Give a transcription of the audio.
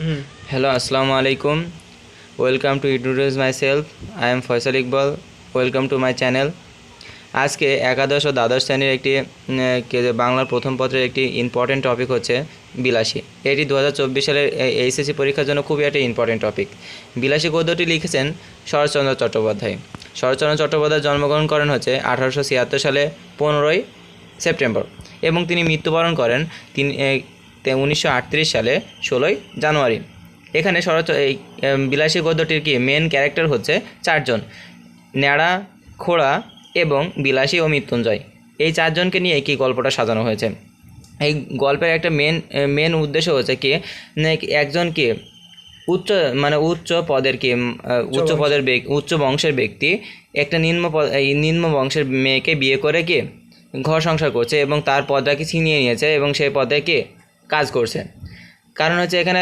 Hello, Assalamu alaikum. Welcome to introduce myself. I am Faisal Iqbal. Welcome to my channel. আজকে একাদশ ও দ্বাদশ শ্রেণীর একটি বাংলার প্রথম পত্রের একটি ইম্পর্টেন্ট টপিক হচ্ছে বিলাসী। এটি 2024 সালের এইচএসসি পরীক্ষার জন্য খুবই একটা ইম্পর্টেন্ট টপিক। বিলাসী গদ্যটি লিখেছেন শরৎচন্দ্র চট্টোপাধ্যায়। শরৎচন্দ্র চট্টোপাধ্যায় জন্মগ্রহণ করেন হচ্ছে 1876 সালে 15ই সেপ্টেম্বর এবং তিনি মৃত্যুবরণ করেন 1938 সালে 16ই জানুয়ারি। এখানে এই বিলাসী গদ্যটির কি মেন ক্যারেক্টার হচ্ছে চারজন, ন্যাড়া, খোড়া এবং বিলাসী ও মৃত্যুঞ্জয়। এই চারজনকে নিয়ে কি গল্পটা সাজানো হয়েছে। এই গল্পের একটা মেন উদ্দেশ্য হচ্ছে কি একজন কি উচ্চ বংশের ব্যক্তি একটা নিম্ন বংশের মেয়েকে বিয়ে করে কি ঘর সংসার করছে এবং তার পদটাকে ছিনিয়ে নিয়েছে এবং সেই পদে কি কাজ করছে। কারণ হচ্ছে এখানে